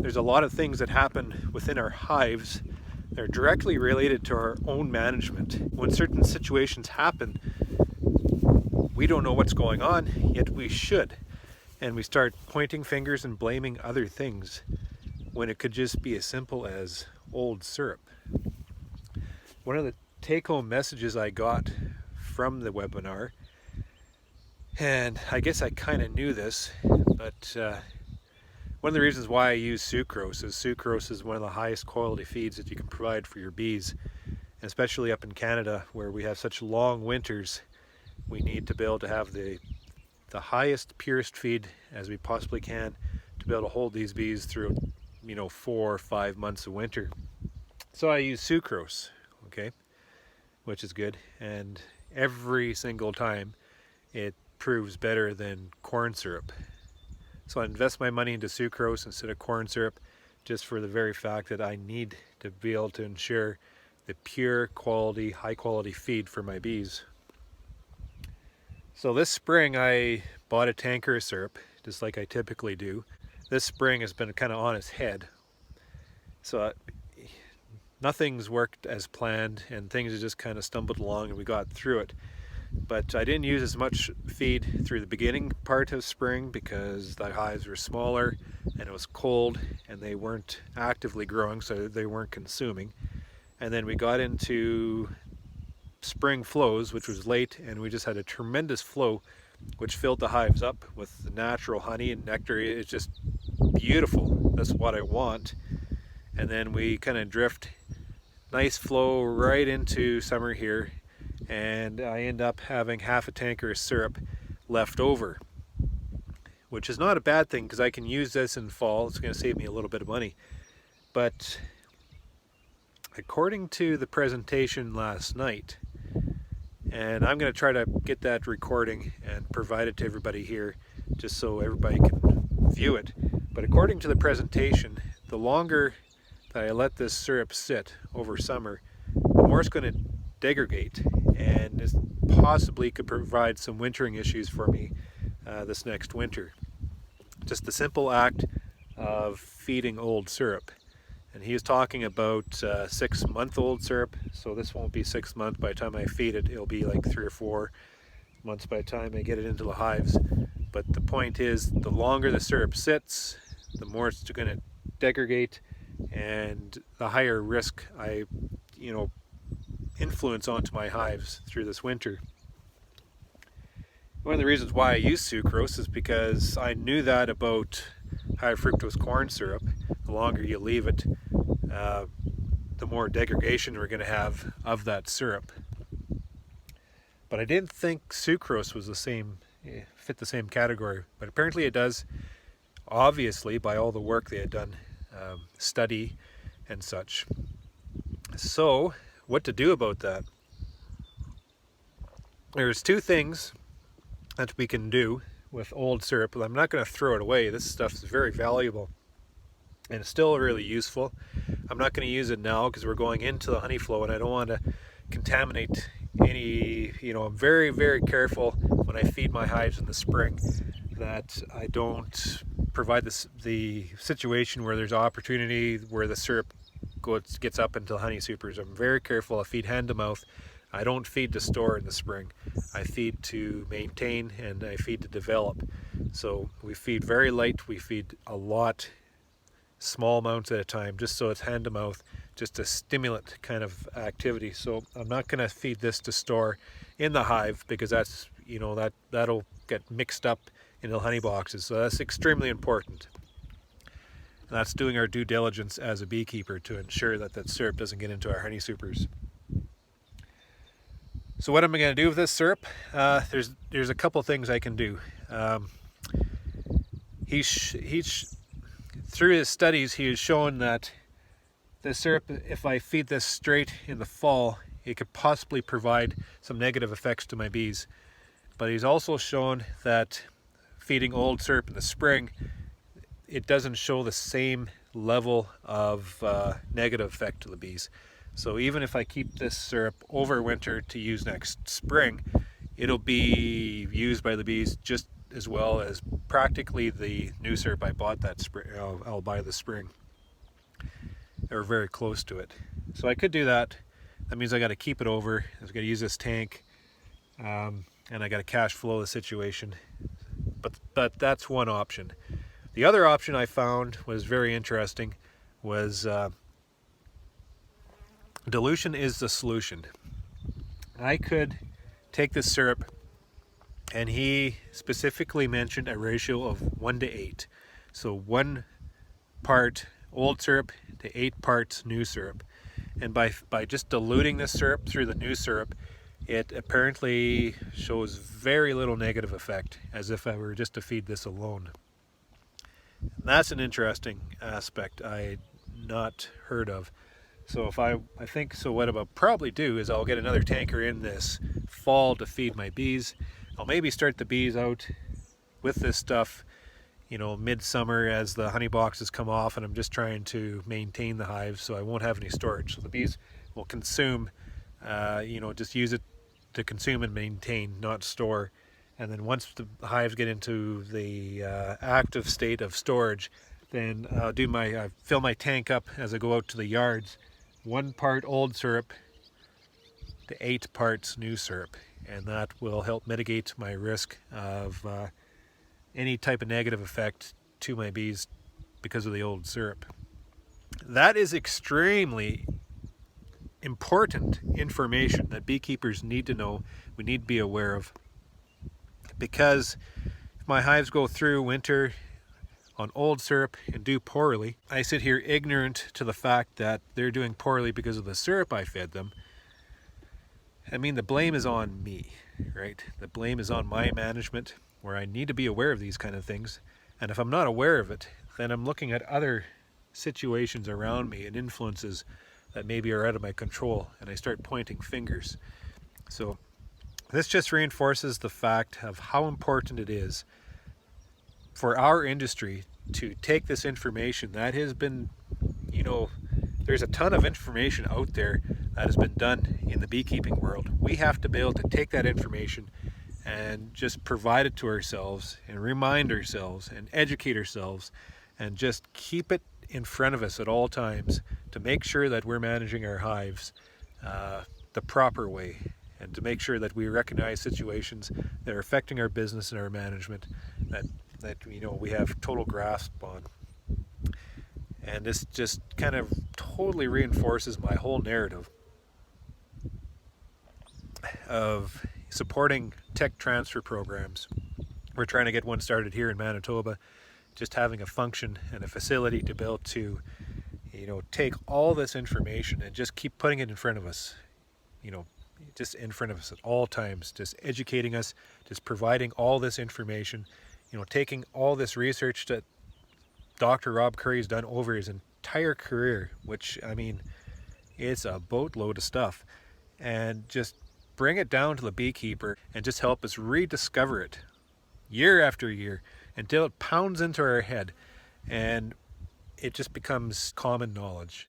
there's a lot of things that happen within our hives that are directly related to our own management. When certain situations happen, we don't know what's going on, yet we should. And we start pointing fingers and blaming other things when it could just be as simple as old syrup. One of the take-home messages I got from the webinar, and I guess I kind of knew this, but one of the reasons why I use sucrose is one of the highest quality feeds that you can provide for your bees, especially up in Canada where we have such long winters. We need to be able to have the highest, purest feed as we possibly can to be able to hold these bees through, 4 or 5 months of winter. So I use sucrose, okay, which is good, and every single time it proves better than corn syrup. So I invest my money into sucrose instead of corn syrup, just for the very fact that I need to be able to ensure the pure quality, high quality feed for my bees. So this spring I bought a tanker of syrup, just like I typically do. This spring has been kind of on its head. So nothing's worked as planned and things have just kind of stumbled along and we got through it. But I didn't use as much feed through the beginning part of spring because the hives were smaller and it was cold and they weren't actively growing, so they weren't consuming. And then we got into spring flows, which was late, and we just had a tremendous flow which filled the hives up with the natural honey and nectar. It's just beautiful. That's what I want. And then we kind of drift, nice flow right into summer here, and I end up having half a tanker of syrup left over, which is not a bad thing because I can use this in fall. It's going to save me a little bit of money. But according to the presentation last night, and I'm going to try to get that recording and provide it to everybody here just so everybody can view it. But according to the presentation, the longer that I let this syrup sit over summer, the more it's going to degrade, and it possibly could provide some wintering issues for me this next winter. Just the simple act of feeding old syrup. And he was talking about 6-month-old syrup, so this won't be 6 months by the time I feed it. It'll be like 3 or 4 months by the time I get it into the hives. But the point is, the longer the syrup sits, the more it's going to degrade, and the higher risk I, influence onto my hives through this winter. One of the reasons why I use sucrose is because I knew that about high fructose corn syrup. The longer you leave it, the more degradation we're going to have of that syrup. But I didn't think sucrose was fit the same category, but apparently it does, obviously, by all the work they had done, study and such. So what to do about that? There's 2 things that we can do with old syrup, but I'm not going to throw it away. This stuff is very valuable and it's still really useful. I'm not going to use it now because we're going into the honey flow and I don't want to contaminate any, I'm very, very careful when I feed my hives in the spring that I don't provide the situation where there's opportunity where the syrup gets up into honey supers. I'm very careful. I feed hand to mouth. I don't feed to store in the spring. I feed to maintain and I feed to develop. So we feed very light. We feed a lot, small amounts at a time, just so it's hand to mouth, just a stimulant kind of activity. So I'm not going to feed this to store in the hive because that's, that'll get mixed up in the honey boxes. So that's extremely important. And that's doing our due diligence as a beekeeper to ensure that that syrup doesn't get into our honey supers. So what am I going to do with this syrup? There's a couple things I can do. Through his studies, he has shown that the syrup, if I feed this straight in the fall, it could possibly provide some negative effects to my bees. But he's also shown that feeding old syrup in the spring, it doesn't show the same level of negative effect to the bees. So even if I keep this syrup over winter to use next spring, it'll be used by the bees just as well as practically the new syrup I bought that spring. I'll buy the spring, or very close to it. So I could do that. That means I got to keep it over. I got to use this tank, and I got to cash flow the situation. But that's one option. The other option I found was very interesting. Was dilution is the solution. I could take this syrup, and he specifically mentioned a ratio of 1:8. So 1 part old syrup to 8 parts new syrup. And by just diluting this syrup through the new syrup, it apparently shows very little negative effect, as if I were just to feed this alone. And that's an interesting aspect I not heard of. So I think so what I'll probably do is I'll get another tanker in this fall to feed my bees. I'll maybe start the bees out with this stuff, you know, midsummer as the honey boxes come off, and I'm just trying to maintain the hive so I won't have any storage. So the bees will consume, you know, just use it to consume and maintain, not store. And then once the hives get into the active state of storage, then I'll do fill my tank up as I go out to the yards. 1 part old syrup to 8 parts new syrup, and that will help mitigate my risk of any type of negative effect to my bees because of the old syrup. That is extremely important information that beekeepers need to know, we need to be aware of, because if my hives go through winter on old syrup and do poorly, I sit here ignorant to the fact that they're doing poorly because of the syrup I fed them. I mean, the blame is on me, right? The blame is on my management, where I need to be aware of these kind of things. And if I'm not aware of it, then I'm looking at other situations around me and influences that maybe are out of my control, and I start pointing fingers. So this just reinforces the fact of how important it is for our industry to take this information that has been, you know, there's a ton of information out there that has been done in the beekeeping world. We have to be able to take that information and just provide it to ourselves and remind ourselves and educate ourselves and just keep it in front of us at all times to make sure that we're managing our hives the proper way, and to make sure that we recognize situations that are affecting our business and our management that you know we have total grasp on. And this just kind of totally reinforces my whole narrative of supporting tech transfer programs. We're trying to get one started here in Manitoba, just having a function and a facility to be able to, you know, take all this information and just keep putting it in front of us, you know, just in front of us at all times, just educating us, just providing all this information, you know, taking all this research that Dr. Rob Curry's done over his entire career, which, I mean, it's a boatload of stuff, and just bring it down to the beekeeper and just help us rediscover it year after year until it pounds into our head and it just becomes common knowledge.